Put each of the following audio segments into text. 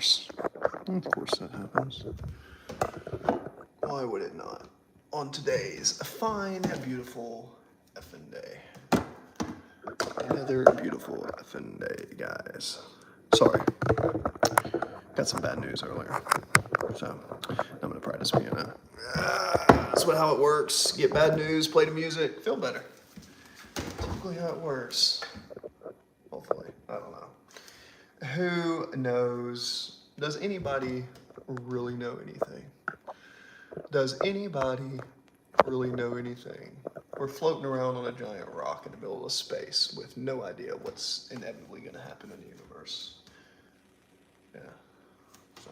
course. Of course that happens. Why would it not? On today's fine, beautiful effing day. Another beautiful effing day, guys. Sorry. Got some bad news earlier. So, I'm gonna practice piano. That's how it works. Get bad news, play the music, feel better. Typically how it works. Hopefully. I don't know. Who knows? Does anybody really know anything? Does anybody really know anything? We're floating around on a giant rock in the middle of space with no idea what's inevitably going to happen in the universe. Yeah. So.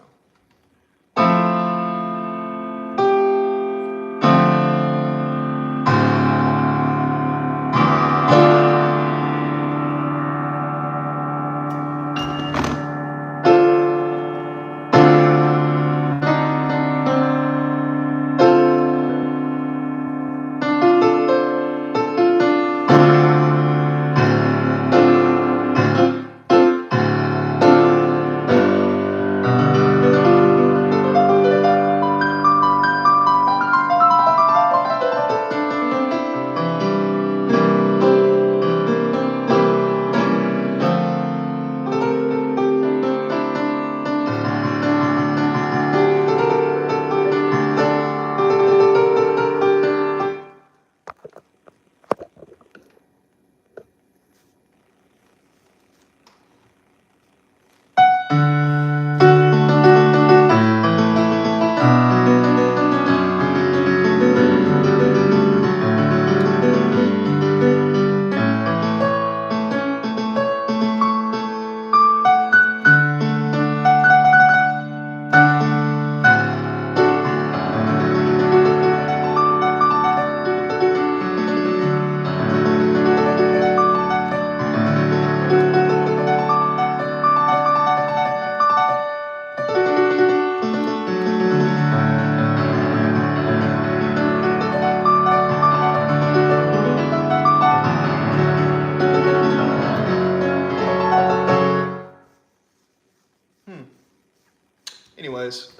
Anyways,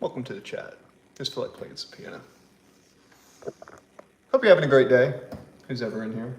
welcome to the chat. Just feel like playing some piano. Hope you're having a great day. Who's ever in here?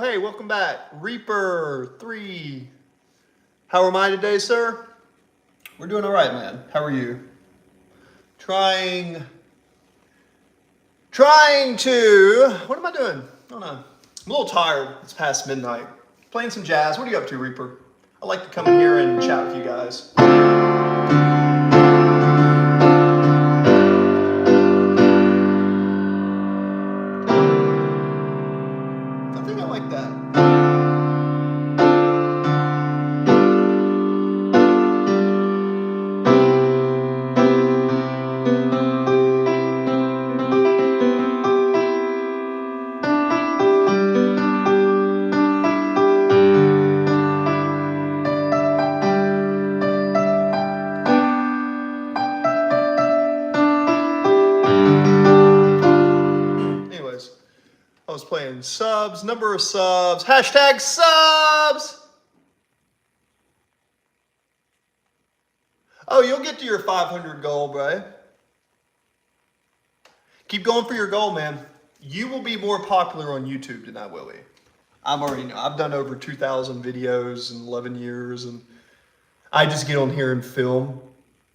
Hey, welcome back. Reaper 3. How am I today, sir? We're doing all right, man. How are you? Trying to, what am I doing? I don't know. I'm a little tired. It's past midnight. Playing some jazz. What are you up to, Reaper? I like to come in here and chat with you guys. I think I like that. Anyways, I was playing subs, number of subs, hashtag subs. Oh, you'll get to your 500 goal, bro. Keep going for your goal, man. You will be more popular on YouTube than I will be. I'm already know. I've done over 2,000 videos in 11 years, and I just get on here and film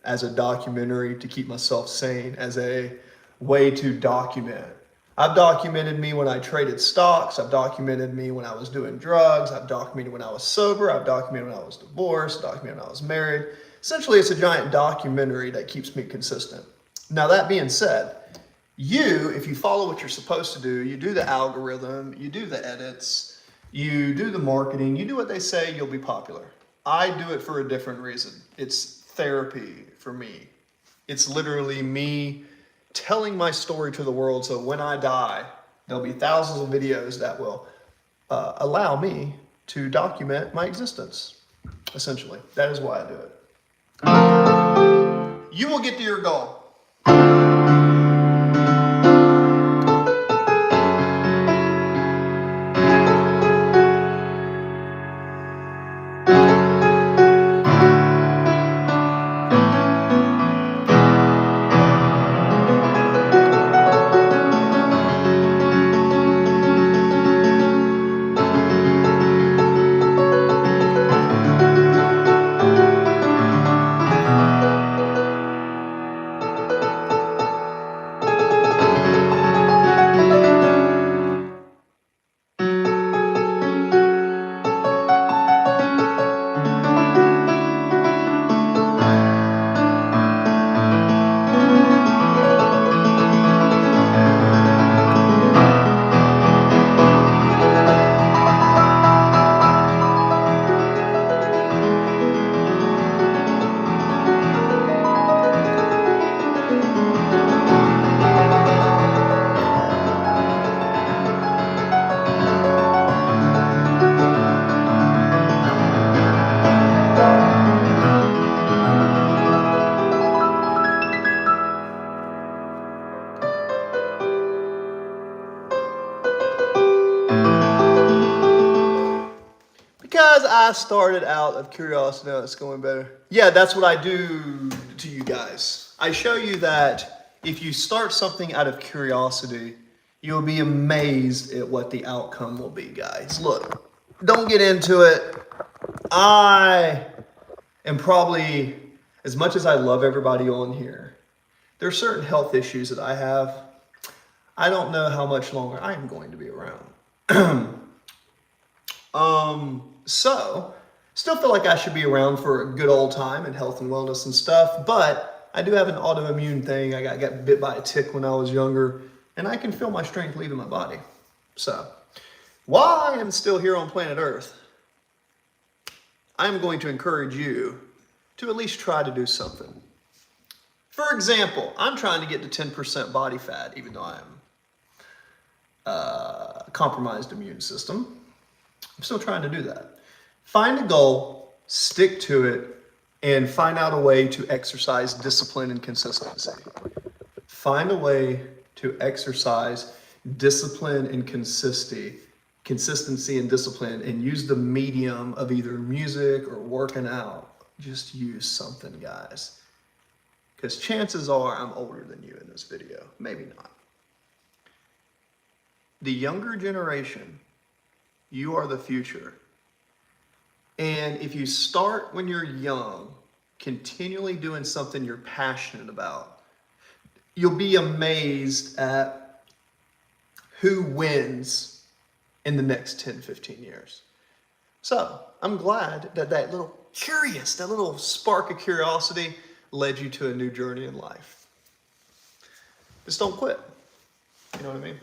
as a documentary to keep myself sane, as a way to document. I've documented me when I traded stocks. I've documented me when I was doing drugs. I've documented when I was sober. I've documented when I was divorced, documented when I was married. Essentially, it's a giant documentary that keeps me consistent. Now, that being said, if you follow what you're supposed to do, you do the algorithm, you do the edits, you do the marketing, you do what they say, you'll be popular. I do it for a different reason. It's therapy for me. It's literally me telling my story to the world, so when I die, there'll be thousands of videos that will allow me to document my existence, essentially. That is why I do it. You will get to your goal. Because I started out of curiosity. Now it's going better. Yeah, that's what I do to you guys. I show you that if you start something out of curiosity, you'll be amazed at what the outcome will be, guys. Look, don't get into it. I am probably, as much as I love everybody on here, there are certain health issues that I have. I don't know how much longer I am going to be around. So still feel like I should be around for a good old time and health and wellness and stuff, but I do have an autoimmune thing. I got bit by a tick when I was younger, and I can feel my strength leaving my body. So while I am still here on planet Earth, I'm going to encourage you to at least try to do something. For example, I'm trying to get to 10% body fat, even though I'm compromised immune system. I'm still trying to do that. Find a goal, stick to it, and find out a way to exercise discipline and consistency. Find a way to exercise discipline and consistency and discipline, and use the medium of either music or working out. Just use something, guys. Because chances are I'm older than you in this video. Maybe not. The younger generation, you are the future. And if you start when you're young, continually doing something you're passionate about, you'll be amazed at who wins in the next 10, 15 years. So I'm glad that that little spark of curiosity led you to a new journey in life. Just don't quit. You know what I mean?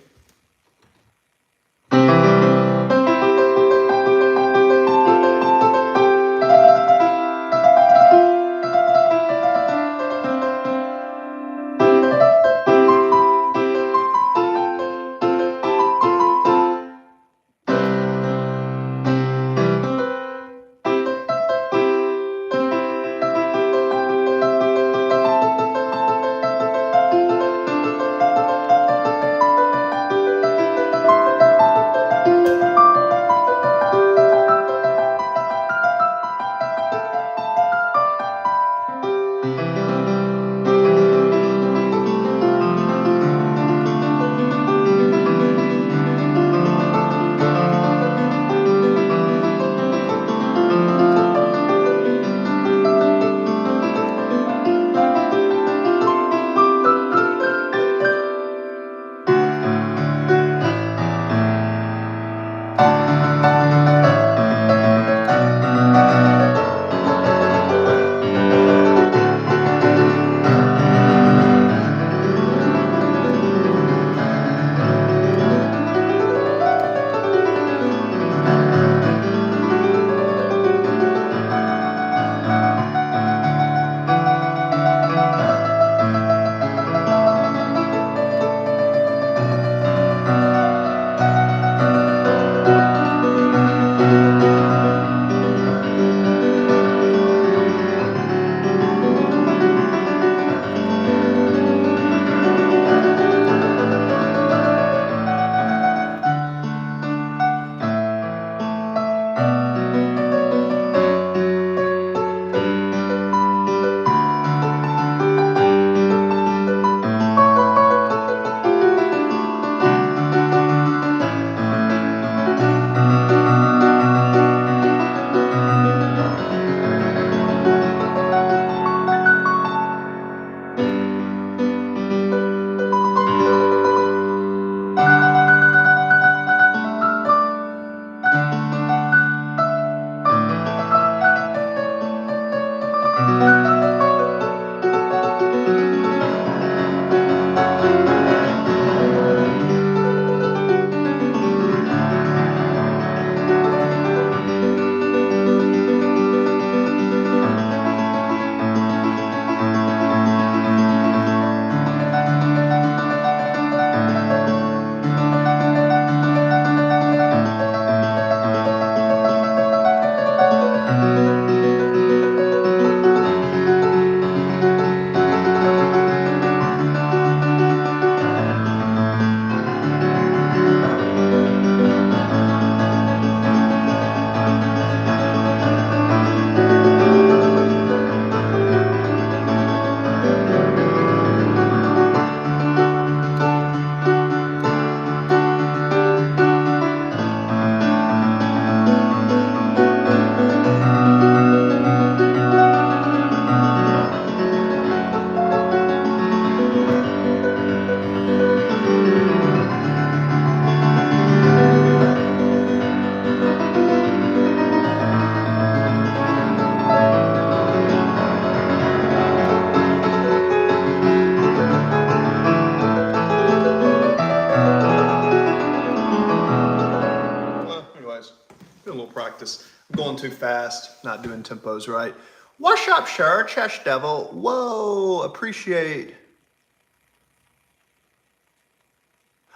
Doing a little practice. I'm going too fast, not doing tempos right. What's up, sir? Chess Devil. Whoa, appreciate.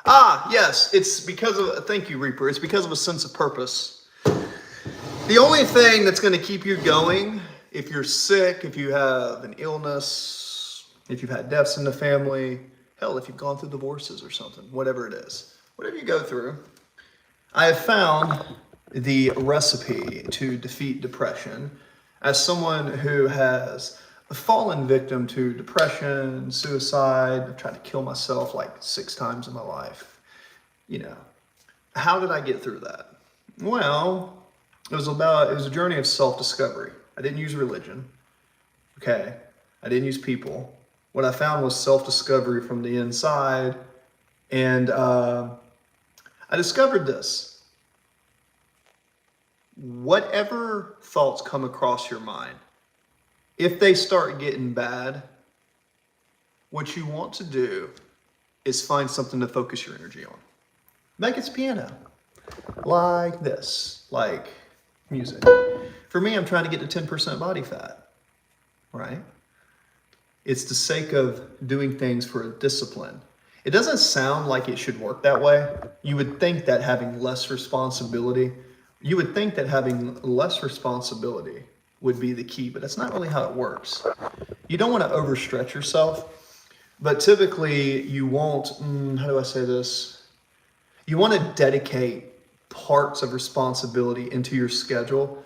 Ah, yes, it's because of, thank you, Reaper. It's because of a sense of purpose. The only thing that's going to keep you going, if you're sick, if you have an illness, if you've had deaths in the family, hell, if you've gone through divorces or something, whatever it is, whatever you go through, I have found the recipe to defeat depression as someone who has fallen victim to depression, suicide. I've tried to kill myself like 6 times in my life. You know, how did I get through that? Well, it was a journey of self-discovery. I didn't use religion. Okay. I didn't use people. What I found was self-discovery from the inside. And I discovered this. whatever thoughts come across your mind, if they start getting bad, what you want to do is find something to focus your energy on. Like it's piano, like this, like music. For me, I'm trying to get to 10% body fat, right? It's the sake of doing things for a discipline. It doesn't sound like it should work that way. You would think that having less responsibility would be the key, but that's not really how it works. You don't want to overstretch yourself, but typically you won't, how do I say this? You want to dedicate parts of responsibility into your schedule.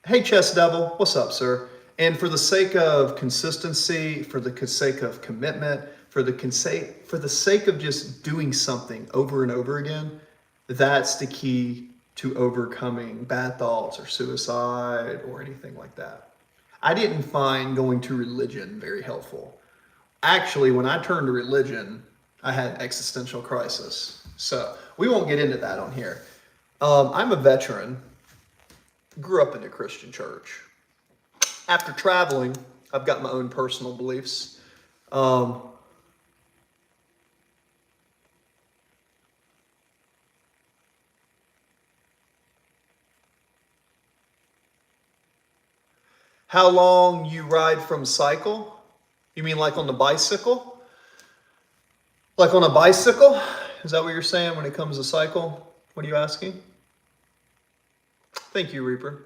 Hey, Chess Devil, what's up, sir? And for the sake of consistency, for the sake of commitment, for the sake of just doing something over and over again, that's the key to overcoming bad thoughts or suicide or anything like that. I didn't find going to religion very helpful. Actually, when I turned to religion, I had an existential crisis. So we won't get into that on here. I'm a veteran, grew up in a Christian church. After traveling, I've got my own personal beliefs. How long you ride from cycle? You mean like on the bicycle? Like on a bicycle? Is that what you're saying when it comes to cycle? What are you asking? Thank you, Reaper.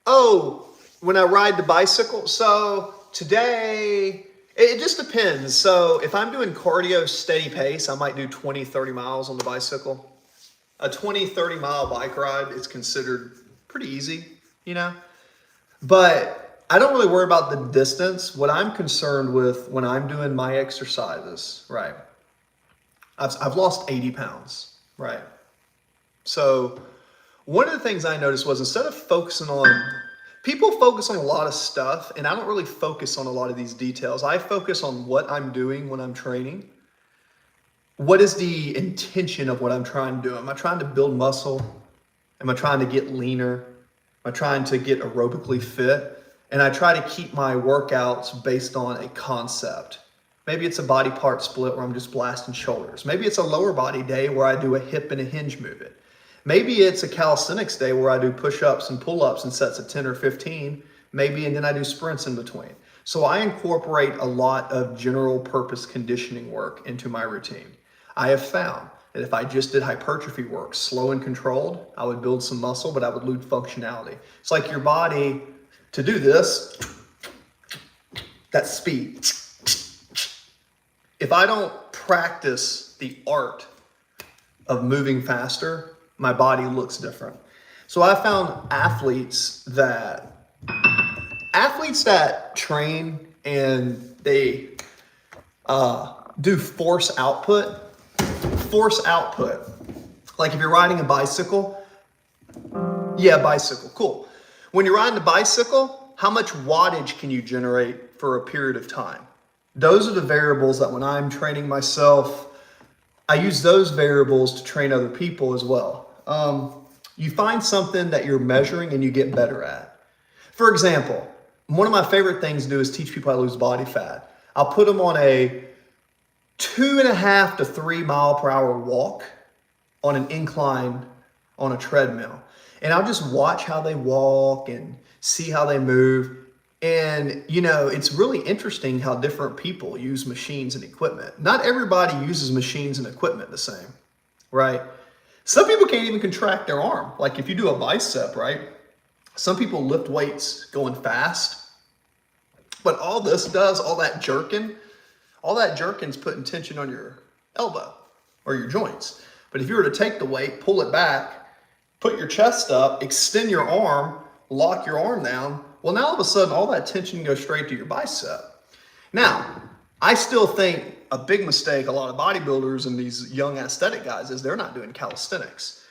Oh, when I ride the bicycle? So today, it just depends. So if I'm doing cardio steady pace, I might do 20, 30 miles on the bicycle. A 20, 30 mile bike ride is considered pretty easy, you know? But I don't really worry about the distance. What I'm concerned with when I'm doing my exercises, right? I've lost 80 pounds, right? So one of the things I noticed was instead of focusing on, people focus on a lot of stuff, and I don't really focus on a lot of these details. I focus on what I'm doing when I'm training. What is the intention of what I'm trying to do? Am I trying to build muscle? Am I trying to get leaner? Am I trying to get aerobically fit? And I try to keep my workouts based on a concept. Maybe it's a body part split where I'm just blasting shoulders. Maybe it's a lower body day where I do a hip and a hinge movement. Maybe it's a calisthenics day where I do push-ups and pull-ups in sets of 10 or 15, maybe, and then I do sprints in between. So I incorporate a lot of general purpose conditioning work into my routine. I have found that if I just did hypertrophy work, slow and controlled, I would build some muscle, but I would lose functionality. It's like your body, to do this, that speed. If I don't practice the art of moving faster, my body looks different. So I found athletes that train and they do force output. Like if you're riding a bicycle, bicycle, cool. When you're riding a bicycle, how much wattage can you generate for a period of time? Those are the variables that when I'm training myself, I use those variables to train other people as well. You find something that you're measuring and you get better at. For example, one of my favorite things to do is teach people how to lose body fat. I'll put them on a 2.5 to 3 mile per hour walk on an incline on a treadmill. And I'll just watch how they walk and see how they move. And, you know, it's really interesting how different people use machines and equipment. Not everybody uses machines and equipment the same, right? Some people can't even contract their arm. Like if you do a bicep, right? Some people lift weights going fast. But all this does, all that jerking's putting tension on your elbow or your joints. But if you were to take the weight, pull it back, put your chest up, extend your arm, lock your arm down, well, now all of a sudden, all that tension goes straight to your bicep. Now, I still think a big mistake a lot of bodybuilders and these young aesthetic guys is they're not doing calisthenics.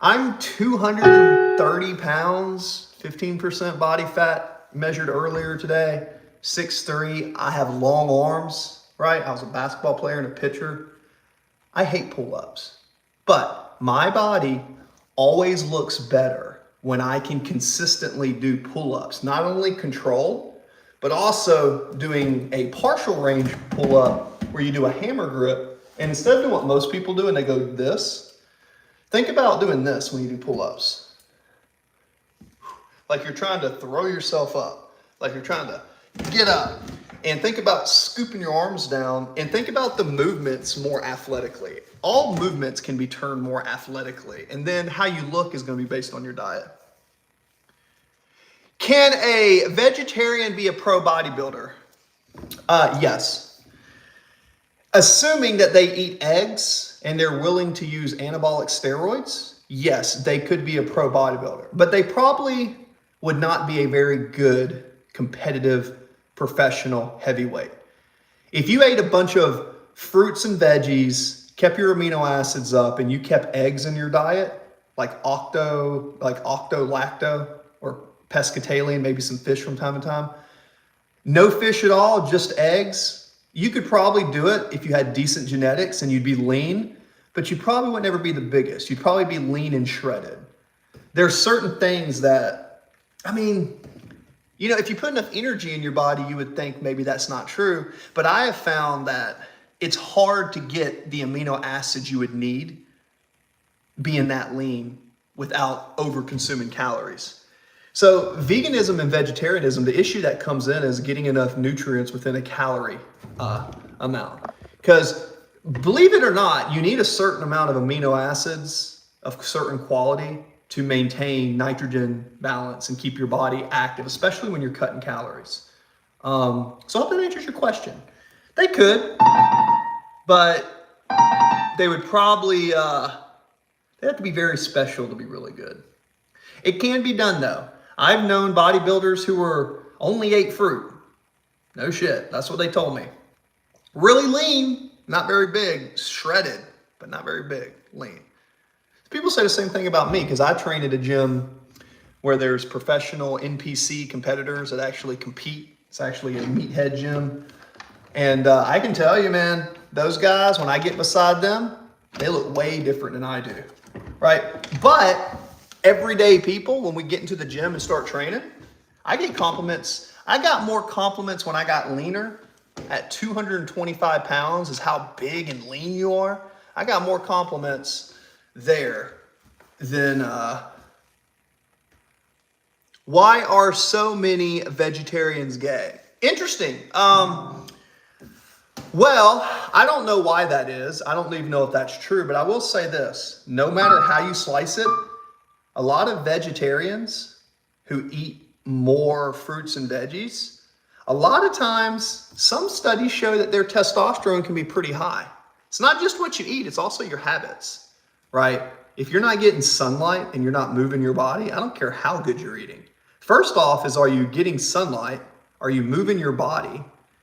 I'm 230 pounds, 15% body fat, measured earlier today, 6'3". I have long arms, right? I was a basketball player and a pitcher. I hate pull-ups, but my body always looks better when I can consistently do pull-ups, not only control, but also doing a partial range pull-up where you do a hammer grip. And instead of doing what most people do and they go this, think about doing this when you do pull-ups. Like you're trying to throw yourself up, like you're trying to get up. And think about scooping your arms down, and think about the movements more athletically. All movements can be turned more athletically, and then how you look is going to be based on your diet. Can a vegetarian be a pro bodybuilder? Yes. Assuming that they eat eggs and they're willing to use anabolic steroids, yes, they could be a pro bodybuilder. But they probably would not be a very good competitive professional heavyweight. If you ate a bunch of fruits and veggies, kept your amino acids up, and you kept eggs in your diet, like octo-lacto or pescatarian, maybe some fish from time to time, no fish at all, just eggs, you could probably do it if you had decent genetics and you'd be lean, but you probably would never be the biggest. You'd probably be lean and shredded. There's certain things that, you know, if you put enough energy in your body, you would think maybe that's not true. But I have found that it's hard to get the amino acids you would need being that lean without over consuming calories. So veganism and vegetarianism, the issue that comes in is getting enough nutrients within a calorie amount. Because believe it or not, you need a certain amount of amino acids of certain quality to maintain nitrogen balance and keep your body active, especially when you're cutting calories. So I hope that answers your question. They could, but they would probably, they have to be very special to be really good. It can be done though. I've known bodybuilders who only ate fruit. No shit, that's what they told me. Really lean, not very big, shredded, but not very big, lean. People say the same thing about me because I train at a gym where there's professional NPC competitors that actually compete. It's actually a meathead gym. And I can tell you, man, those guys, when I get beside them, they look way different than I do, right? But everyday people, when we get into the gym and start training, I get compliments. I got more compliments when I got leaner at 225 pounds is how big and lean you are. I got more compliments there than why are so many vegetarians gay? Interesting. Well, I don't know why that is. I don't even know if that's true, but I will say this. No matter how you slice it, a lot of vegetarians who eat more fruits and veggies, a lot of times, some studies show that their testosterone can be pretty high. It's not just what you eat, it's also your habits, right? If you're not getting sunlight and you're not moving your body, I don't care how good you're eating. First off is, are you getting sunlight? Are you moving your body?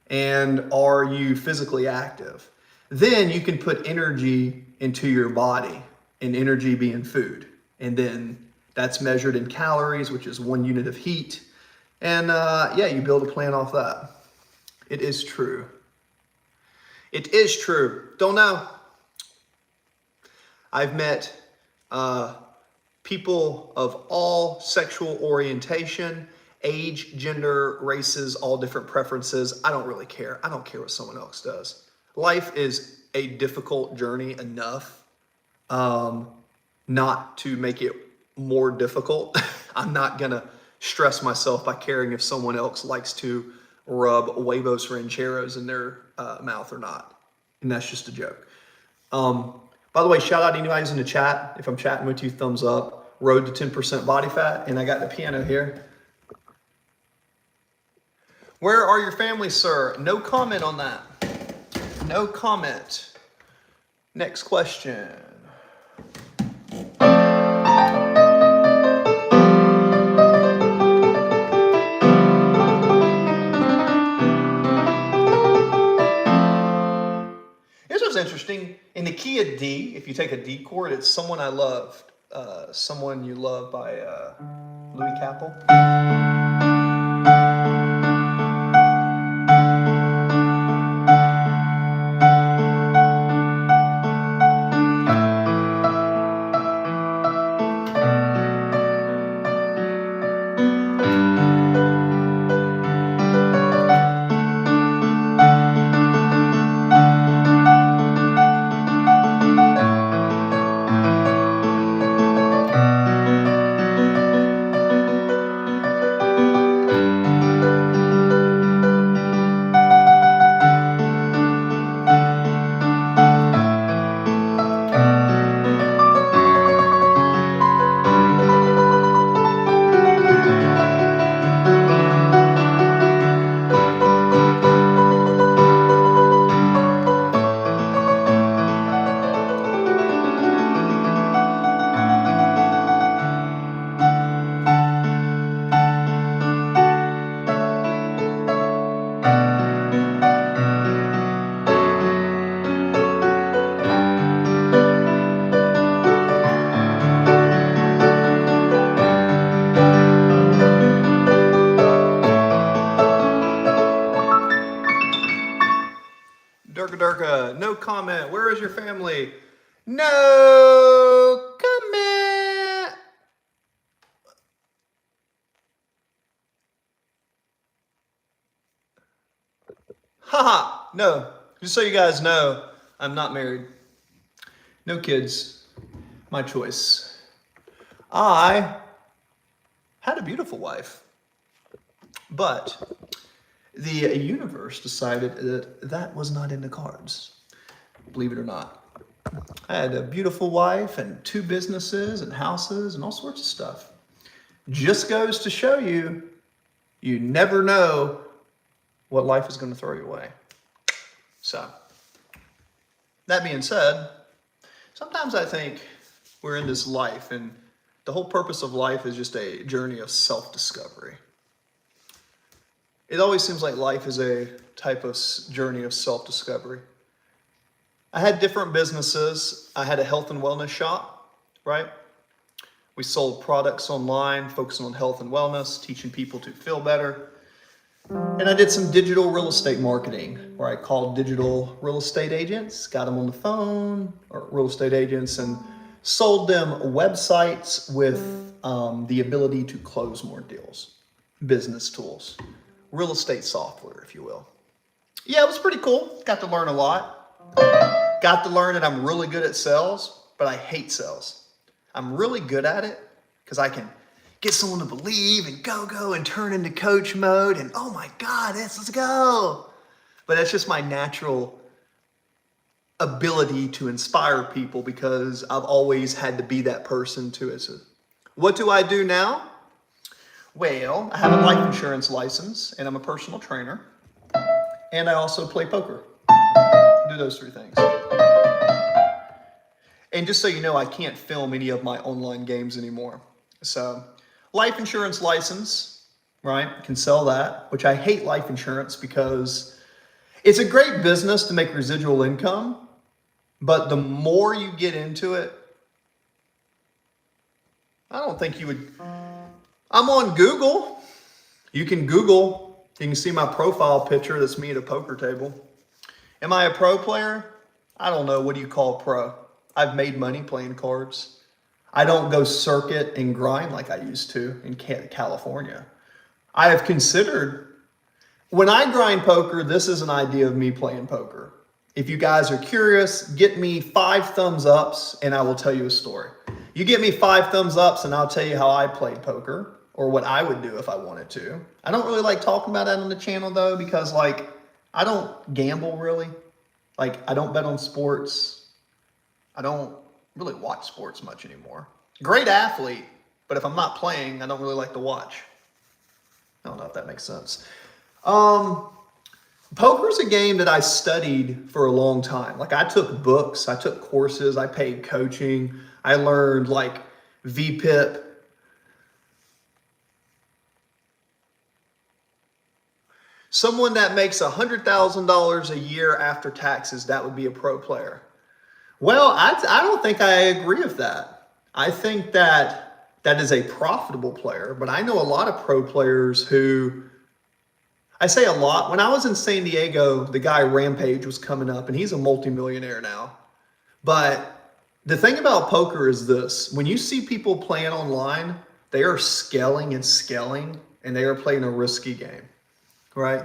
And are you physically active? Then you can put energy into your body, and energy being food. And then that's measured in calories, which is 1 unit of heat. And yeah, you build a plan off that. It is true. It is true. Don't know. I've met people of all sexual orientation, age, gender, races, all different preferences. I don't really care. I don't care what someone else does. Life is a difficult journey enough not to make it more difficult. I'm not gonna stress myself by caring if someone else likes to rub huevos rancheros in their mouth or not. And that's just a joke. By the way, shout out to anybody who's in the chat. If I'm chatting with you, thumbs up. Road to 10% body fat. And I got the piano here. Where are your family, sir? No comment on that. No comment. Next question. This was interesting. In the key of D, if you take a D chord, it's Someone I Loved. Someone You Love by Louis Capel. comment. Where is your family? No comment. Haha, no. Just so you guys know, I'm not married. No kids. My choice. I had a beautiful wife, but the universe decided that that was not in the cards. Believe it or not. I had a beautiful wife and 2 businesses and houses and all sorts of stuff. Just goes to show you, you never know what life is going to throw your way. So, that being said, sometimes I think we're in this life, and the whole purpose of life is just a journey of self-discovery. It always seems like life is a type of journey of self-discovery. I had different businesses. I had a health and wellness shop, right? We sold products online, focusing on health and wellness, teaching people to feel better. And I did some digital real estate marketing, where I called digital real estate agents, got them on the phone, or real estate agents, and sold them websites with the ability to close more deals, business tools, real estate software, if you will. Yeah, it was pretty cool. Got to learn a lot. Got to learn that I'm really good at sales, but I hate sales. I'm really good at it because I can get someone to believe and go and turn into coach mode and oh my God, let's go. But that's just my natural ability to inspire people because I've always had to be that person to it. So what do I do now? Well, I have a life insurance license and I'm a personal trainer. And I also play poker. I do those 3 things. And just so you know, I can't film any of my online games anymore. So life insurance license, right? Can sell that, which I hate life insurance because it's a great business to make residual income. But the more you get into it, I don't think you would. I'm on Google. You can Google. You can see my profile picture. That's me at a poker table. Am I a pro player? I don't know. What do you call pro? I've made money playing cards. I don't go circuit and grind like I used to in California. I have considered, when I grind poker, this is an idea of me playing poker. If you guys are curious, get me 5 thumbs ups and I will tell you a story. You get me 5 thumbs ups and I'll tell you how I played poker or what I would do if I wanted to. I don't really like talking about that on the channel though, because I don't gamble really. I don't bet on sports. I don't really watch sports much anymore. Great athlete, but if I'm not playing, I don't really like to watch. I don't know if that makes sense. Poker is a game that I studied for a long time. I took books, I took courses, I paid coaching, I learned VPIP. Someone that makes $100,000 a year after taxes, that would be a pro player. Well, I don't think I agree with that. I think that is a profitable player, but I know a lot of pro players who, I say a lot. When I was in San Diego, the guy Rampage was coming up and he's a multimillionaire now. But the thing about poker is this: when you see people playing online, they are scaling and they are playing a risky game, right?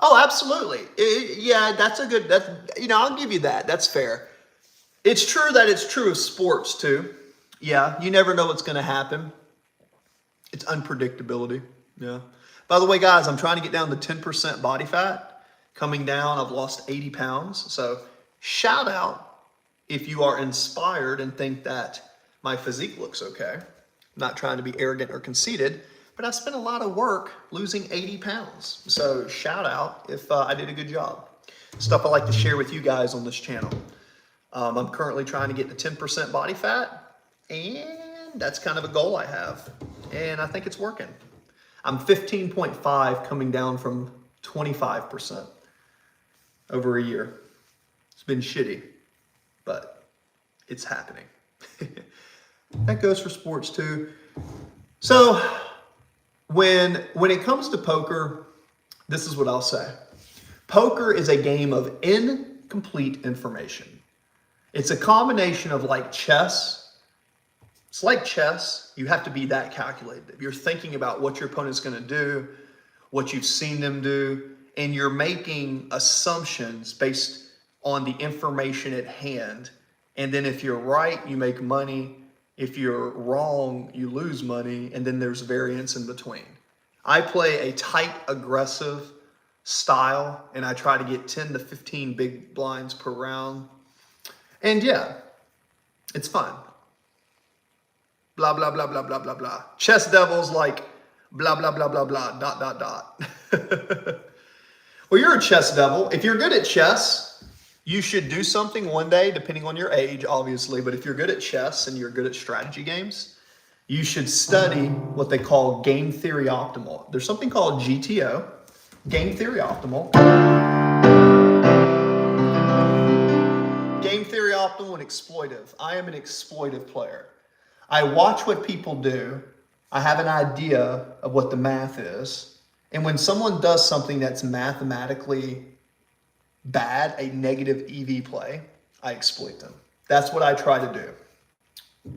Oh, absolutely. Yeah, that's a good, I'll give you that. That's fair. It's true that it's true of sports too. Yeah, you never know what's going to happen. It's unpredictability. Yeah. By the way, guys, I'm trying to get down to 10% body fat. Coming down, I've lost 80 pounds. So shout out if you are inspired and think that my physique looks okay. I'm not trying to be arrogant or conceited, but I spent a lot of work losing 80 pounds. So shout out if I did a good job. Stuff I like to share with you guys on this channel. I'm currently trying to get to 10% body fat, and that's kind of a goal I have. And I think it's working. I'm 15.5 coming down from 25% over a year. It's been shitty, but it's happening. That goes for sports too. So when it comes to poker, this is what I'll say. Poker is a game of incomplete information. It's a combination of like chess. It's like chess. You have to be that calculated. You're thinking about what your opponent's going to do, what you've seen them do, and you're making assumptions based on the information at hand. And then if you're right, you make money. If you're wrong, you lose money. And then there's variance in between. I play a tight, aggressive style, and I try to get 10 to 15 big blinds per round. And yeah, it's fun. Blah, blah, blah, blah, blah, blah, blah. Chess devils like blah, blah, blah, blah, blah, dot, dot, dot. Well, you're a chess devil. If you're good at chess, you should do something one day, depending on your age, obviously. But if you're good at chess and you're good at strategy games, you should study what they call game theory optimal. There's something called GTO, game theory optimal. Game theory optimal and exploitive. I am an exploitive player. I watch what people do. I have an idea of what the math is. And when someone does something that's mathematically bad, a negative EV play, I exploit them. That's what I try to do.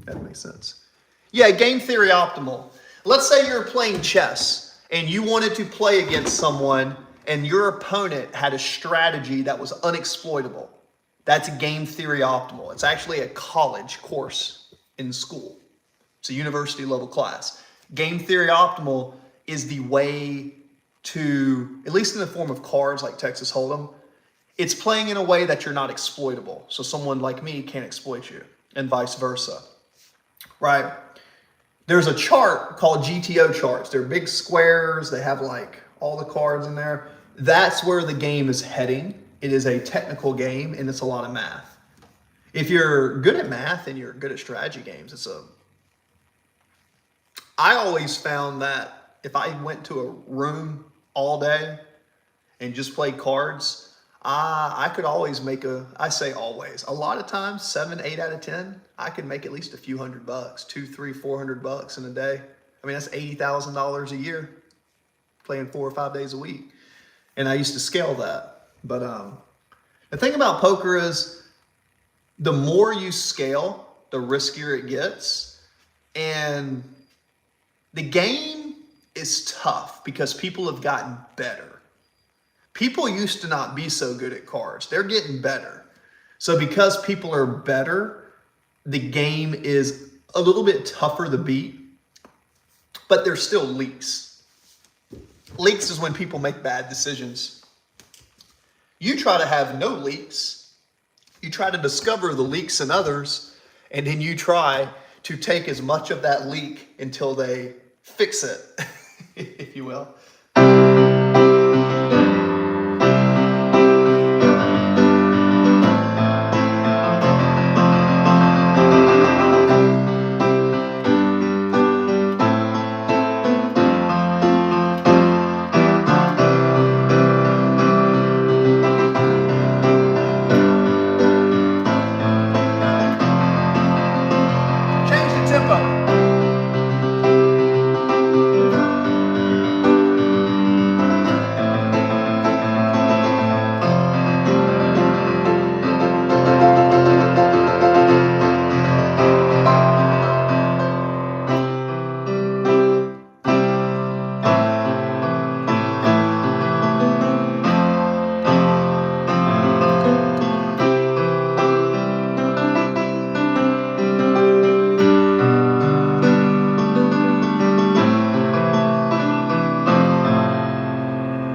That makes sense. Yeah, game theory optimal. Let's say you're playing chess and you wanted to play against someone and your opponent had a strategy that was unexploitable. That's game theory optimal. It's actually a college course in school. It's a university level class. Game theory optimal is the way to, at least in the form of cards like Texas Hold'em, it's playing in a way that you're not exploitable. So someone like me can't exploit you, and vice versa, right? There's a chart called GTO charts. They're big squares. They have like all the cards in there. That's where the game is heading. It is a technical game, and it's a lot of math. If you're good at math and you're good at strategy games, I always found that if I went to a room all day and just played cards, I could always make I say always, a lot of times, 7, 8 out of 10, I could make at least a few $100, $200, $300, $400 in a day. I mean, that's $80,000 a year playing 4 or 5 days a week. And I used to scale that. But the thing about poker is the more you scale, the riskier it gets. And the game is tough because people have gotten better. People used to not be so good at cards. They're getting better. So because people are better, the game is a little bit tougher to beat, but there's still leaks. Leaks is when people make bad decisions. You try to have no leaks. You try to discover the leaks in others, and then you try to take as much of that leak until they fix it, if you will.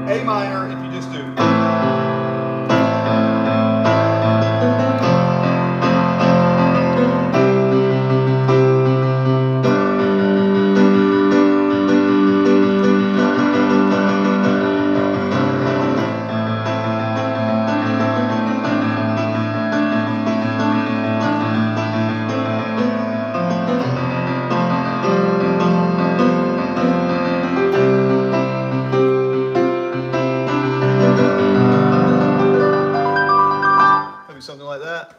A minor if you just do. Something like that.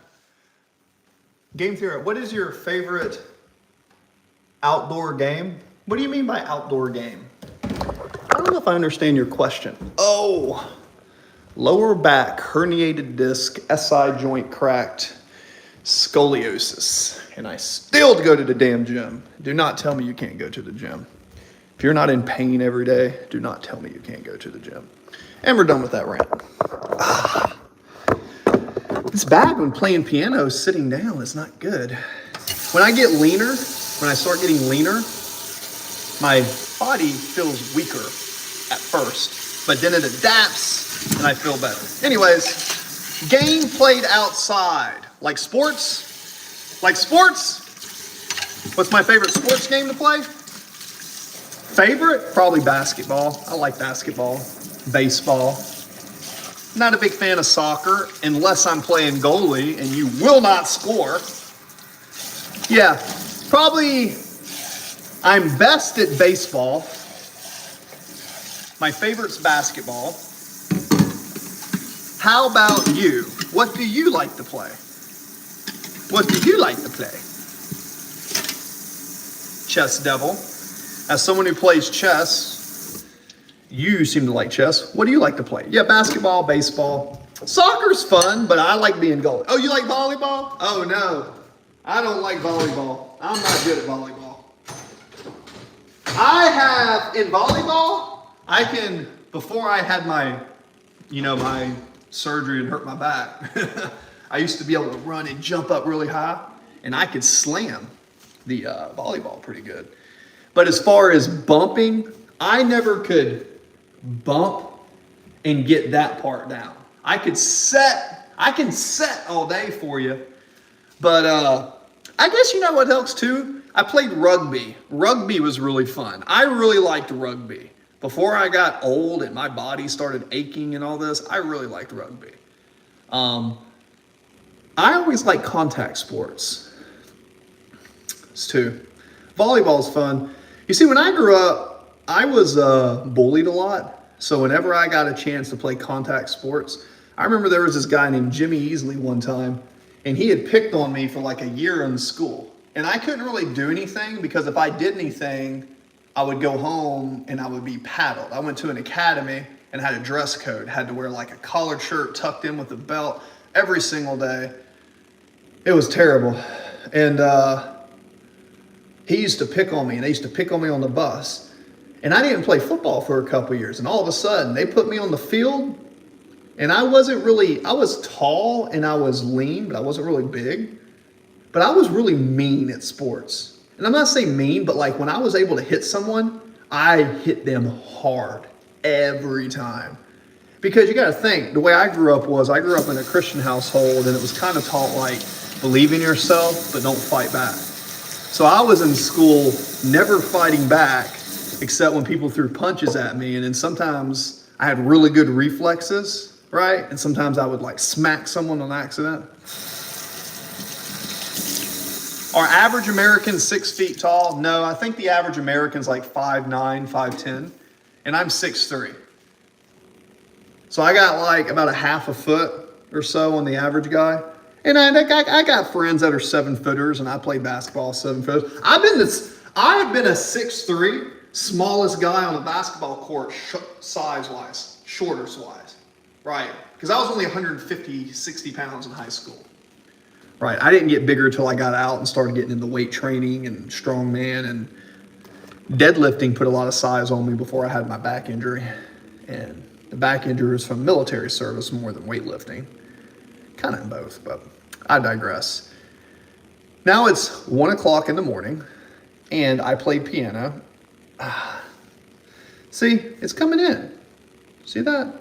Game theory. What is your favorite outdoor game? What do you mean by outdoor game? I don't know if I understand your question. Oh, lower back herniated disc, SI joint cracked, scoliosis. And I still go to the damn gym. Do not tell me you can't go to the gym. If you're not in pain every day, do not tell me you can't go to the gym. And we're done with that rant. It's bad when playing piano sitting down. It's not good. When I get leaner, when I start getting leaner, my body feels weaker at first, but then it adapts and I feel better. Anyways, game played outside. Like sports? What's my favorite sports game to play? Favorite? Probably basketball. I like basketball. Baseball. Not a big fan of soccer unless I'm playing goalie and you will not score. Yeah, probably I'm best at baseball. My favorite's basketball. How about you? What do you like to play? What do you like to play? Chess devil. As someone who plays chess, you seem to like chess. What do you like to play? Yeah, basketball, baseball. Soccer's fun, but I like being goalie. Oh, you like volleyball? Oh, no. I don't like volleyball. I'm not good at volleyball. In volleyball, before I had my surgery and hurt my back, I used to be able to run and jump up really high, and I could slam the volleyball pretty good. But as far as bumping, I never could bump and get that part down. I can set all day for you, but I guess you know what helps too? I played rugby. Rugby was really fun. I really liked rugby. Before I got old and my body started aching and all this, I really liked rugby. I always like contact sports too. Volleyball's fun. You see, when I grew up, I was bullied a lot. So whenever I got a chance to play contact sports, I remember there was this guy named Jimmy Easley one time, and he had picked on me for like a year in school. And I couldn't really do anything because if I did anything, I would go home and I would be paddled. I went to an academy and had a dress code, had to wear like a collared shirt tucked in with a belt every single day. It was terrible. And he used to pick on me, and they used to pick on me on the bus. And I didn't play football for a couple years, and all of a sudden they put me on the field, and I was tall and I was lean, but I wasn't really big. But I was really mean at sports. And I'm not saying mean, but like when I was able to hit someone, I hit them hard every time. Because you got to think, the way I grew up in a Christian household, and it was kind of taught like, believe in yourself, but don't fight back. So I was in school never fighting back, except when people threw punches at me. And then sometimes I had really good reflexes, right? And sometimes I would like smack someone on accident. Are average Americans 6 feet tall? No, I think the average American's like 5'9", 5'10", and I'm 6'3". So I got like about a half a foot or so on the average guy. And I got friends that are 7-footers, and I play basketball 7-footers. I've been a 6'3", smallest guy on the basketball court, size-wise, shortest-wise, right? Because I was only 150, 60 pounds in high school. Right, I didn't get bigger until I got out and started getting into weight training and strongman, and deadlifting put a lot of size on me before I had my back injury. And the back injury was from military service more than weightlifting. Kind of in both, but I digress. Now it's 1 o'clock in the morning, and I played piano. See, it's coming in. See that?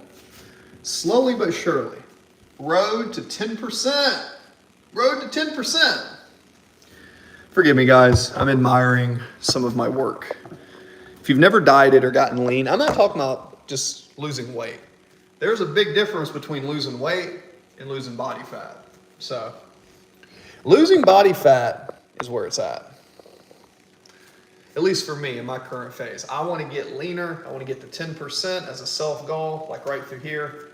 Slowly but surely. Road to 10%. Road to 10%. Forgive me, guys. I'm admiring some of my work. If you've never dieted or gotten lean, I'm not talking about just losing weight. There's a big difference between losing weight and losing body fat. So, losing body fat is where it's at. At least for me in my current phase. I want to get leaner. I want to get to 10% as a self goal, like right through here.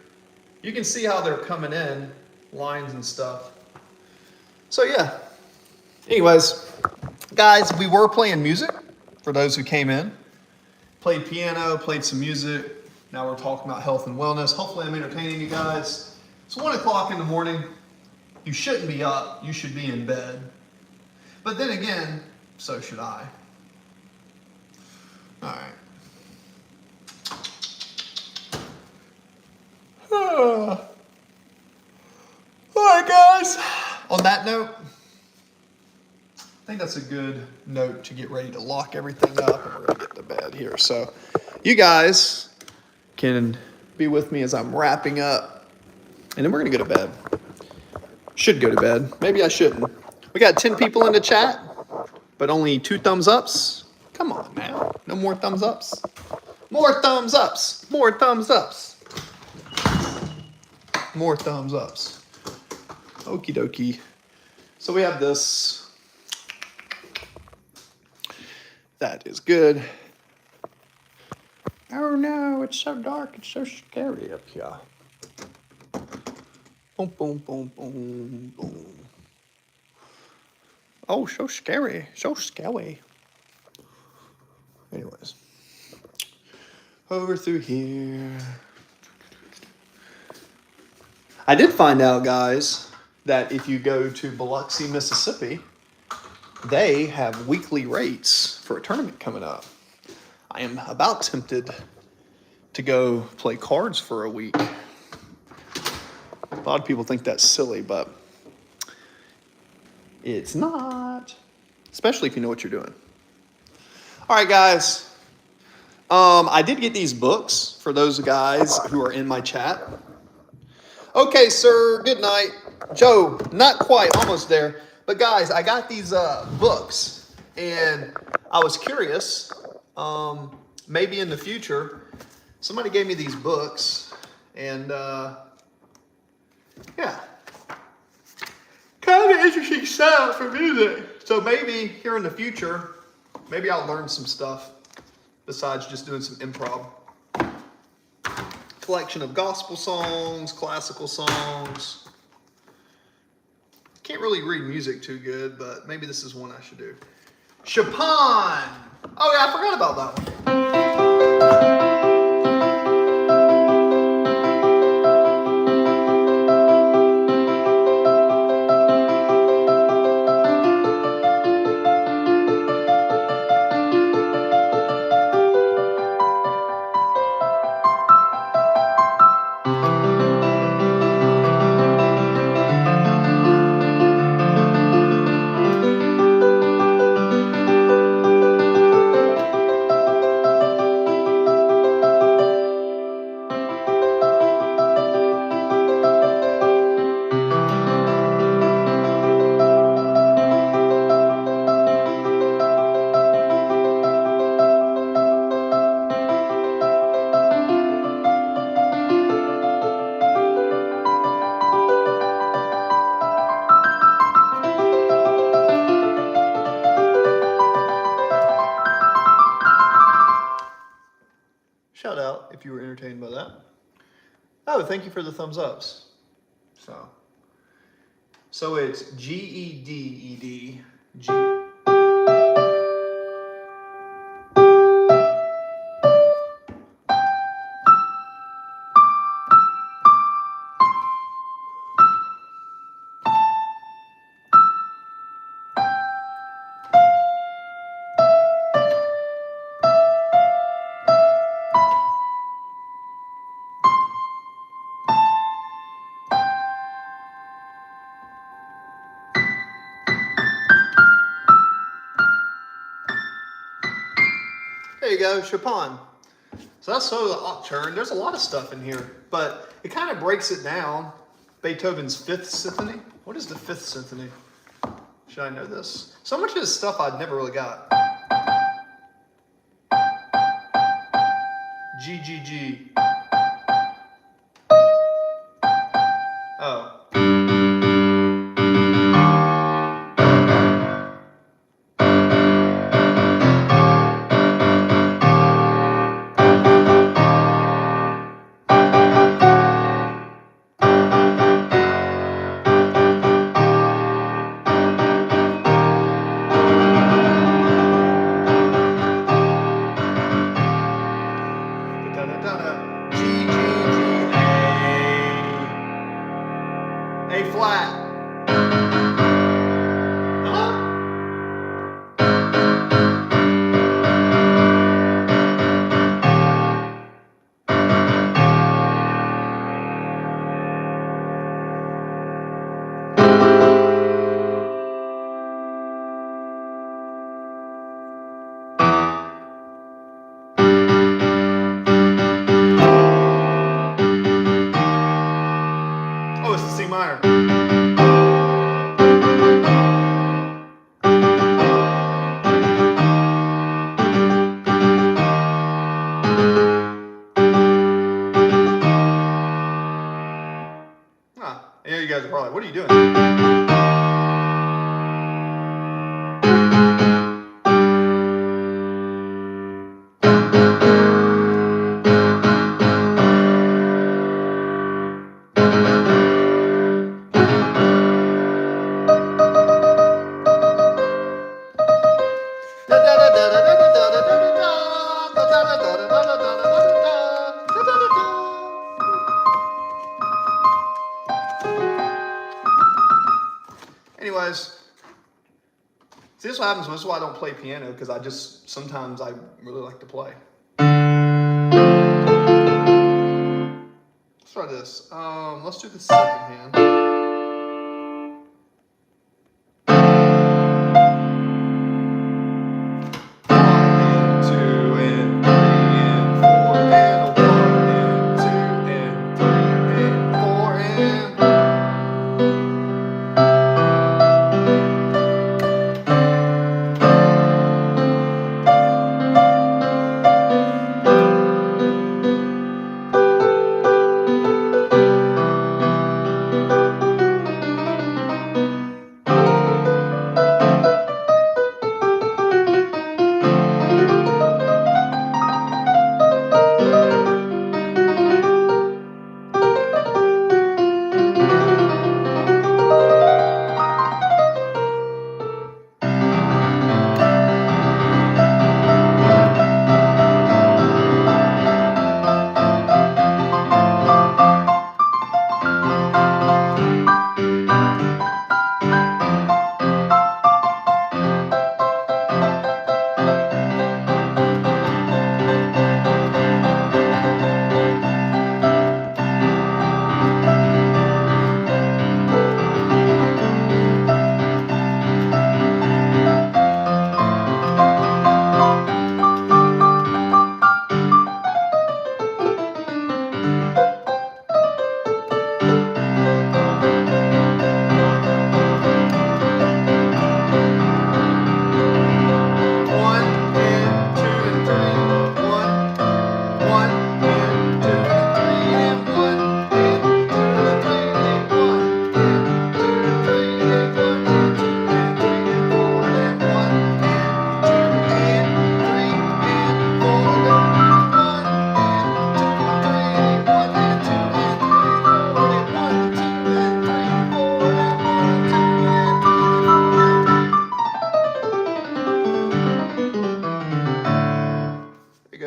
You can see how they're coming in, lines and stuff. So yeah, anyways, guys, we were playing music for those who came in. Played piano, played some music. Now we're talking about health and wellness. Hopefully I'm entertaining you guys. It's 1 o'clock in the morning. You shouldn't be up. You should be in bed. But then again, so should I. All right. All right, guys. On that note, I think that's a good note to get ready to lock everything up, and we're gonna get to bed here. So you guys can be with me as I'm wrapping up, and then we're gonna go to bed. Should go to bed. Maybe I shouldn't. We got 10 people in the chat, but only 2 thumbs ups. Come on now. No more thumbs ups. More thumbs ups. More thumbs ups. More thumbs ups. Okie dokie. So we have this. That is good. Oh no, it's so dark. It's so scary up here. Boom, boom, boom, boom, boom. Oh, so scary. So scary. Anyways. Over through here. I did find out, guys, that if you go to Biloxi, Mississippi, they have weekly rates for a tournament coming up. I am about tempted to go play cards for a week. A lot of people think that's silly, but it's not. Especially if you know what you're doing. All right, guys. I did get these books for those guys who are in my chat. Okay, sir. Good night. Joe, not quite. Almost there. But, guys, I got these books. And I was curious. Maybe in the future, somebody gave me these books. And, yeah. Kind of interesting sound for music. So maybe here in the future, maybe I'll learn some stuff besides just doing some improv. Collection of gospel songs, classical songs. Can't really read music too good, but maybe this is one I should do. Chopin! Oh yeah, I forgot about that one. Shout out if you were entertained by that. Oh, thank you for the thumbs ups. So it's G-E-D-E-D. G. There you go, Chopin. So that's solo the Nocturne. There's a lot of stuff in here, but it kind of breaks it down. Beethoven's Fifth Symphony. What is the Fifth Symphony? Should I know this? So much of this stuff I'd never really got. G, G, G. Oh. G, G, G, A flat. Oh, it's the C minor. Yeah, you guys are probably like, what are you doing? Anyways, see, this is what happens. This is why I don't play piano, because sometimes I really like to play. Let's try this. Let's do the second hand.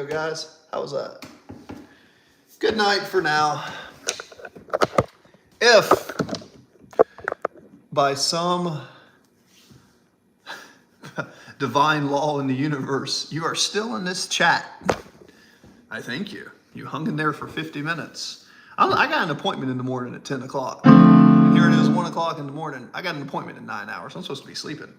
Guys, how was that? Good night for now. If by some divine law in the universe you are still in this chat, I thank you. You hung in there for 50 minutes. I got an appointment in the morning at 10 o'clock. And here it is, 1 o'clock in the morning. I got an appointment in 9 hours. I'm supposed to be sleeping.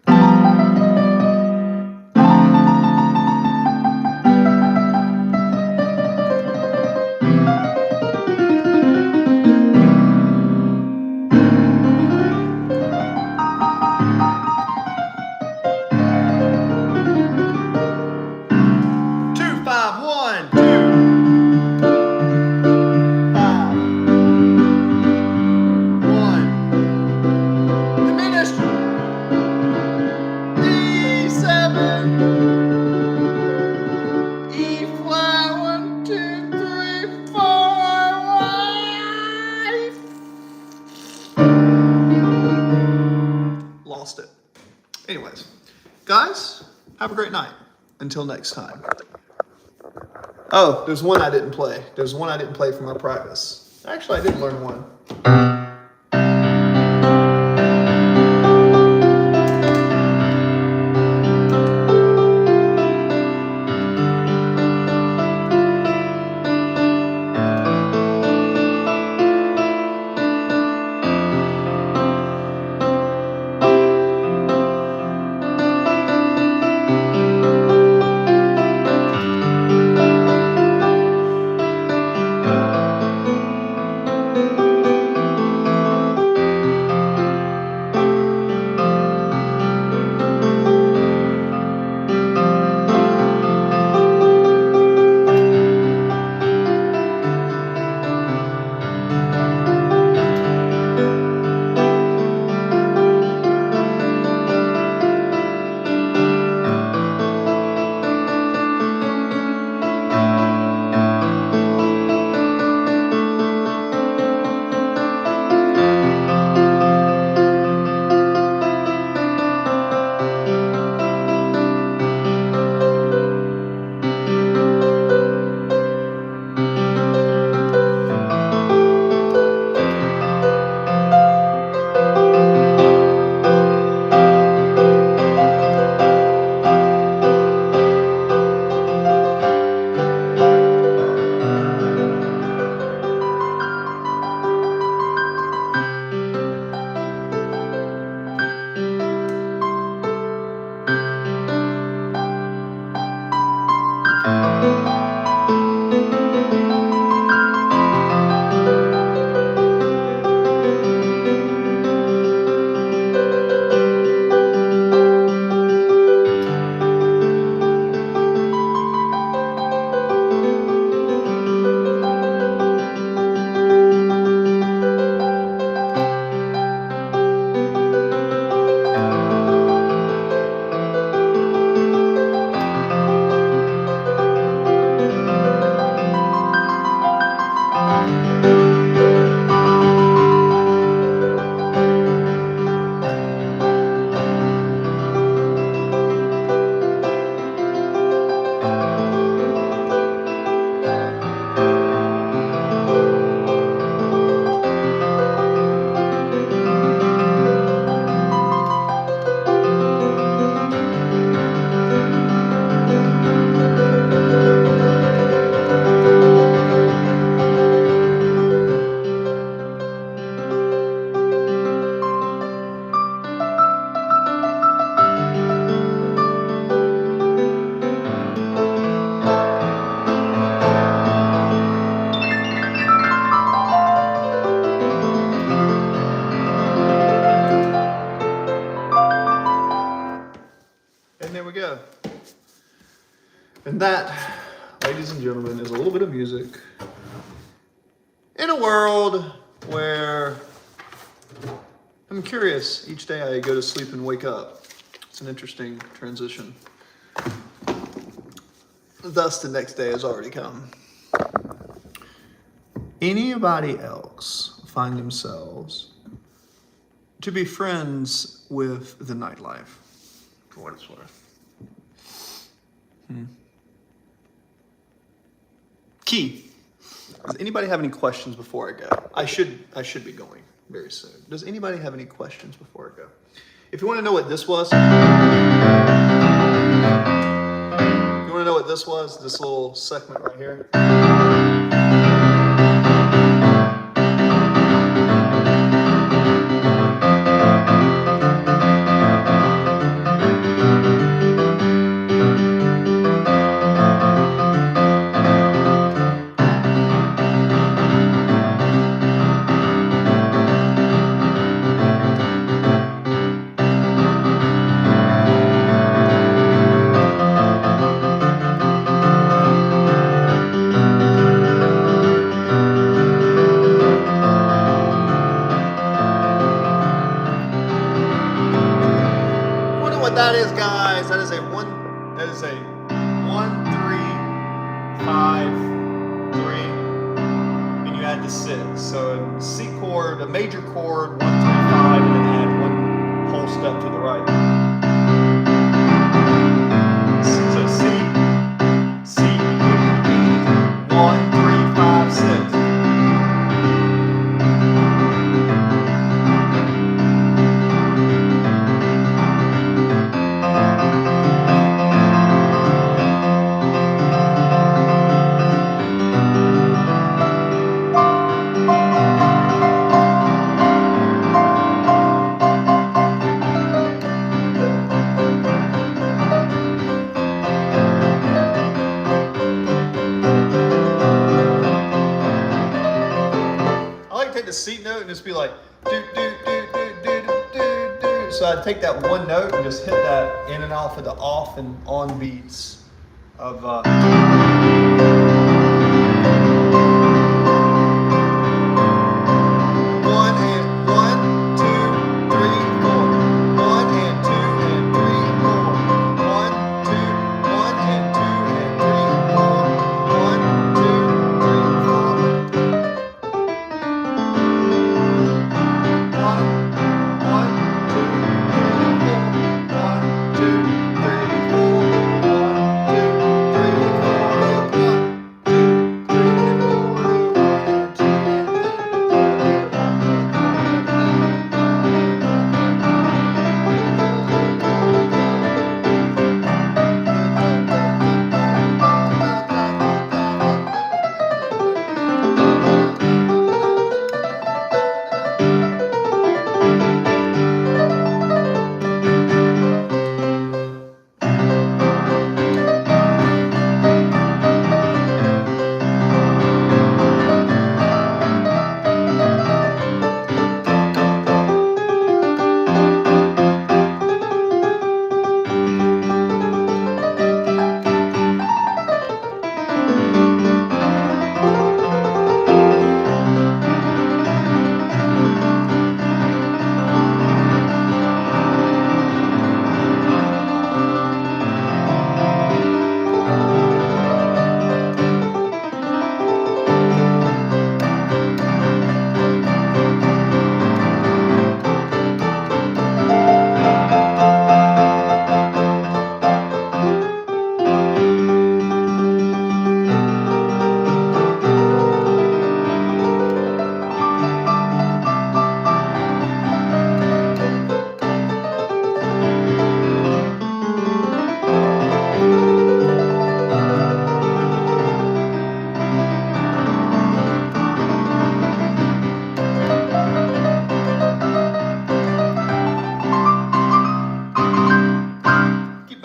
It. Anyways, guys, have a great night. Until next time. Oh, there's one I didn't play. There's one I didn't play from our practice. Actually, I did learn one. And there we go. And that, ladies and gentlemen, is a little bit of music in a world where I'm curious. Each day I go to sleep and wake up. It's an interesting transition. Thus, the next day has already come. Anybody else find themselves to be friends with the nightlife, for what it's worth? Key. Does anybody have any questions before I go? I should be going very soon. Does anybody have any questions before I go? If you want to know what this was, this little segment right here. That is, guys, that is a 1, 3, 5, 3, and you add the 6. So a C chord, a major chord, 1, 3, 5, and then add one whole step to the right. So C, E, C note and just be like, do, do, do, do, do, do, do, do. So I'd take that one note and just hit that in and off of the off and on beats of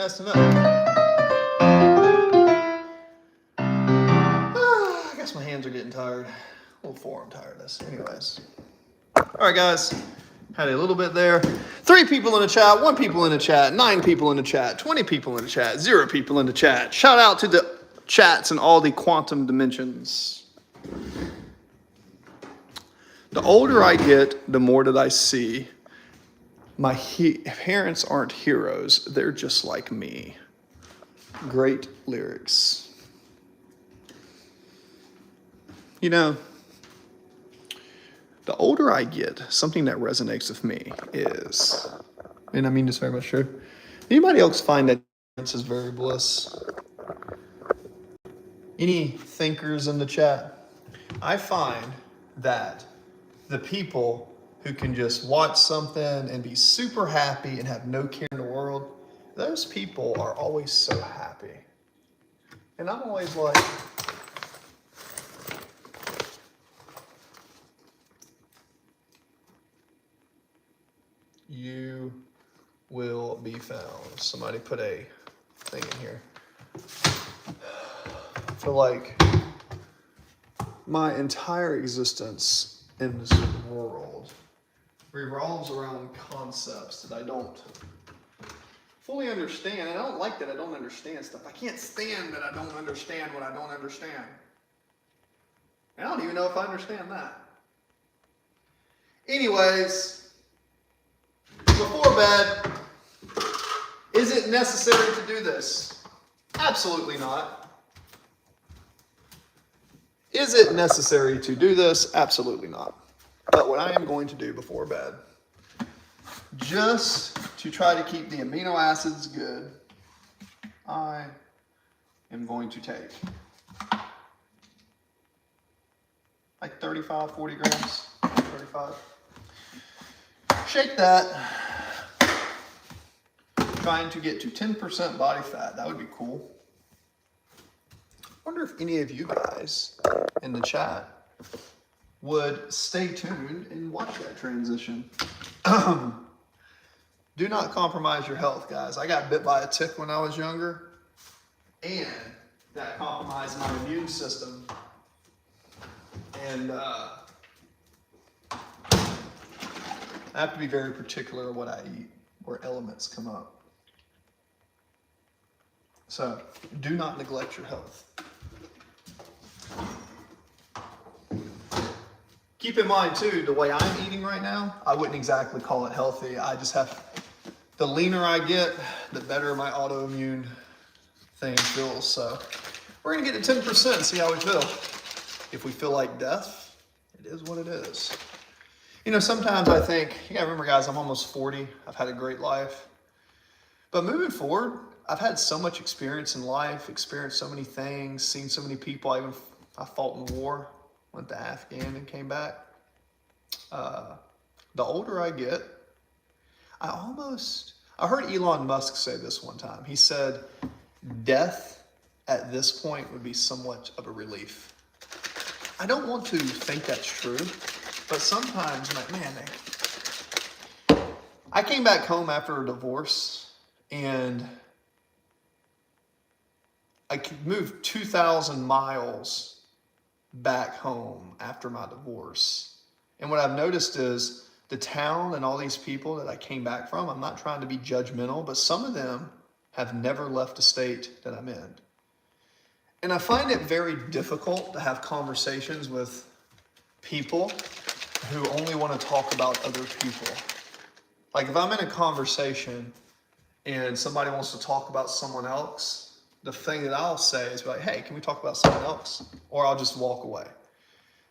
messing up. I guess my hands are getting tired. A little forearm tiredness. Anyways. All right, guys. Had a little bit there. 3 people in the chat, 1 people in the chat, 9 people in the chat, 20 people in the chat, 0 people in the chat. Shout out to the chats in all the quantum dimensions. The older I get, the more that I see my parents aren't heroes. They're just like me. Great lyrics. You know, the older I get, something that resonates with me is, and I mean this very much true. Anybody else find that ignorance is very bliss? Any thinkers in the chat? I find that the people who can just watch something and be super happy and have no care in the world, those people are always so happy. And I'm always like, you will be found. Somebody put a thing in here. I feel like my entire existence in this world revolves around concepts that I don't fully understand. And I don't like that I don't understand stuff. I can't stand that I don't understand what I don't understand. And I don't even know if I understand that. Anyways, before bed, is it necessary to do this? Absolutely not. Is it necessary to do this? Absolutely not. But what I am going to do before bed, just to try to keep the amino acids good, I am going to take like 35, 40 grams, 35. Shake that, trying to get to 10% body fat. That would be cool. I wonder if any of you guys in the chat would stay tuned and watch that transition. Do not compromise your health, guys. I got bit by a tick when I was younger, and that compromised my immune system. And I have to be very particular of what I eat, where elements come up. So do not neglect your health. Keep in mind too, the way I'm eating right now, I wouldn't exactly call it healthy. I just have, the leaner I get, the better my autoimmune thing feels. So we're gonna get to 10% and see how we feel. If we feel like death, it is what it is. You know, sometimes I think, you gotta remember guys, I'm almost 40. I've had a great life. But moving forward, I've had so much experience in life, experienced so many things, seen so many people. I fought in the war, went to Afghan and came back. The older I get, I heard Elon Musk say this one time. He said, death at this point would be somewhat of a relief. I don't want to think that's true, but sometimes I'm like, man, I came back home after a divorce and I moved 2,000 miles back home after my divorce. And what I've noticed is the town and all these people that I came back from, I'm not trying to be judgmental, but some of them have never left the state that I'm in. And I find it very difficult to have conversations with people who only want to talk about other people. Like if I'm in a conversation and somebody wants to talk about someone else, the thing that I'll say is like, hey, can we talk about someone else? Or I'll just walk away.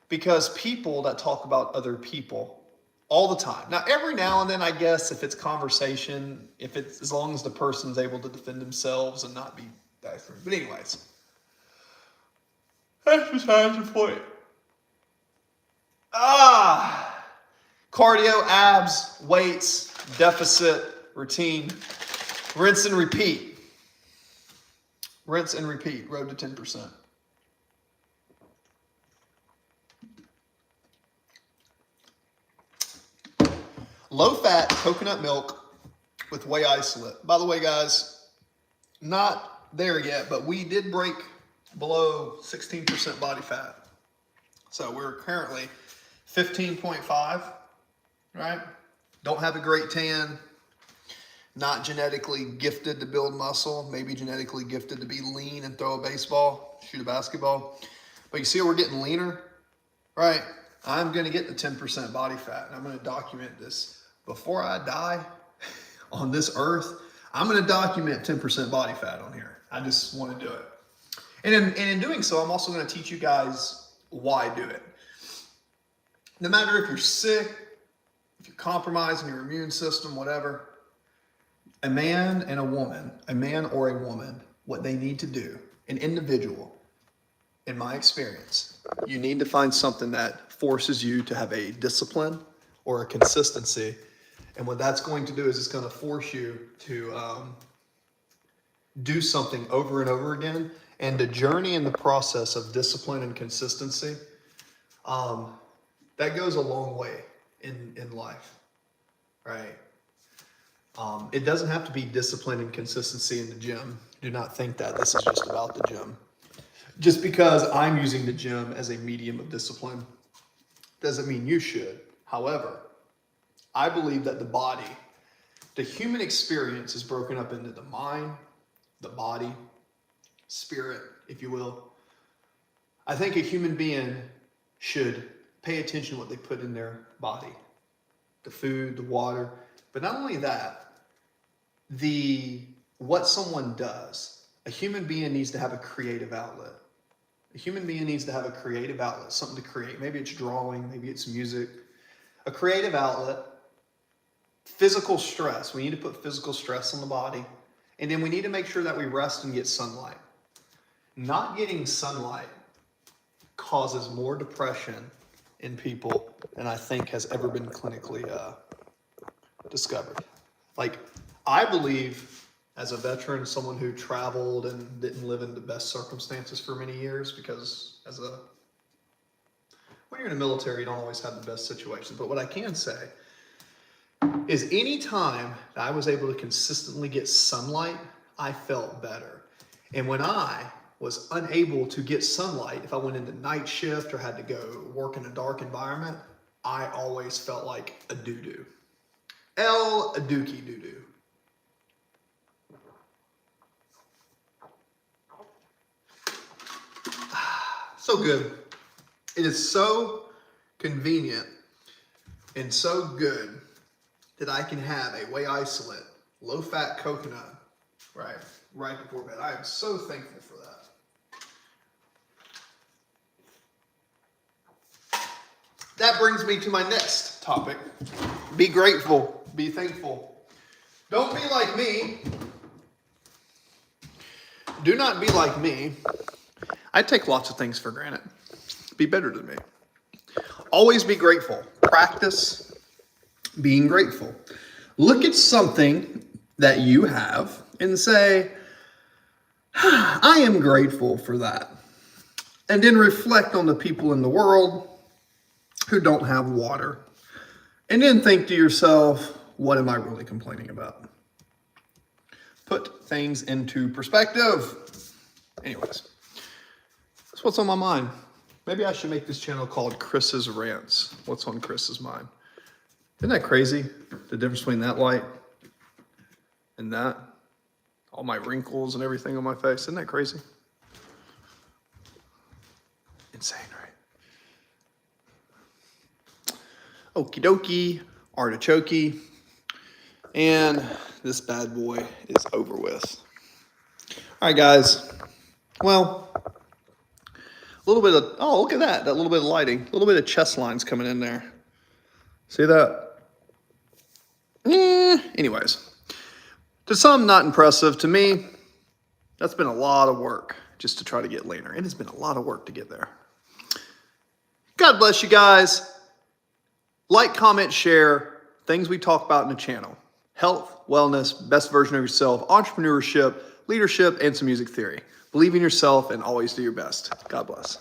Because people that talk about other people all the time. Now, every now and then, I guess, if it's conversation, as long as the person's able to defend themselves and not be that through. But anyways, that's besides the point. Cardio, abs, weights, deficit, routine, rinse and repeat. Rinse and repeat, road to 10%. Low-fat coconut milk with whey isolate. By the way, guys, not there yet, but we did break below 16% body fat. So we're currently 15.5, right? Don't have a great tan. Not genetically gifted to build muscle. Maybe genetically gifted to be lean and throw a baseball, shoot a basketball. But you see we're getting leaner, right? I'm going to get the 10% body fat, and I'm going to document this. Before I die on this earth, I'm going to document 10% body fat on here. I just want to do it. And in doing so, I'm also going to teach you guys why do it. No matter if you're sick, if you're compromising your immune system, whatever, a man and a woman, a man or a woman, what they need to do, an individual, in my experience, you need to find something that forces you to have a discipline or a consistency. And what that's going to do is it's going to force you to do something over and over again. And the journey and the process of discipline and consistency, that goes a long way in life, right? It doesn't have to be discipline and consistency in the gym. Do not think that this is just about the gym. Just because I'm using the gym as a medium of discipline doesn't mean you should. However, I believe that the human experience is broken up into the mind, the body, spirit, if you will. I think a human being should pay attention to what they put in their body. The food, the water, but not only that, what someone does. A human being needs to have a creative outlet. A human being needs to have a creative outlet, something to create. Maybe it's drawing, maybe it's music. A creative outlet. Physical stress. We need to put physical stress on the body. And then we need to make sure that we rest and get sunlight. Not getting sunlight causes more depression in people than I think has ever been clinically discovered. Like, I believe, as a veteran, someone who traveled and didn't live in the best circumstances for many years, because when you're in the military, you don't always have the best situations. But what I can say is any time that I was able to consistently get sunlight, I felt better. And when I was unable to get sunlight, if I went into night shift or had to go work in a dark environment, I always felt like a doo-doo. El Dookie Doo-Doo. So good. It is so convenient and so good that I can have a whey isolate, low-fat coconut, right before bed. I am so thankful for that. That brings me to my next topic. Be grateful. Be thankful. Don't be like me. Do not be like me. I take lots of things for granted. Be better than me. Always be grateful. Practice being grateful. Look at something that you have and say, I am grateful for that. And then reflect on the people in the world who don't have water. And then think to yourself, what am I really complaining about? Put things into perspective. Anyways, that's what's on my mind. Maybe I should make this channel called Chris's Rants. What's on Chris's mind? Isn't that crazy? The difference between that light and that? All my wrinkles and everything on my face. Isn't that crazy? Insane, right? Okie dokie, artichoke. And this bad boy is over with. All right, guys. Well, a little bit of, oh, look at that. That little bit of lighting. A little bit of chest lines coming in there. See that? Anyways. To some, not impressive. To me, that's been a lot of work just to try to get leaner. It has been a lot of work to get there. God bless you guys. Like, comment, share things we talk about in the channel. Health, wellness, best version of yourself, entrepreneurship, leadership, and some music theory. Believe in yourself and always do your best. God bless.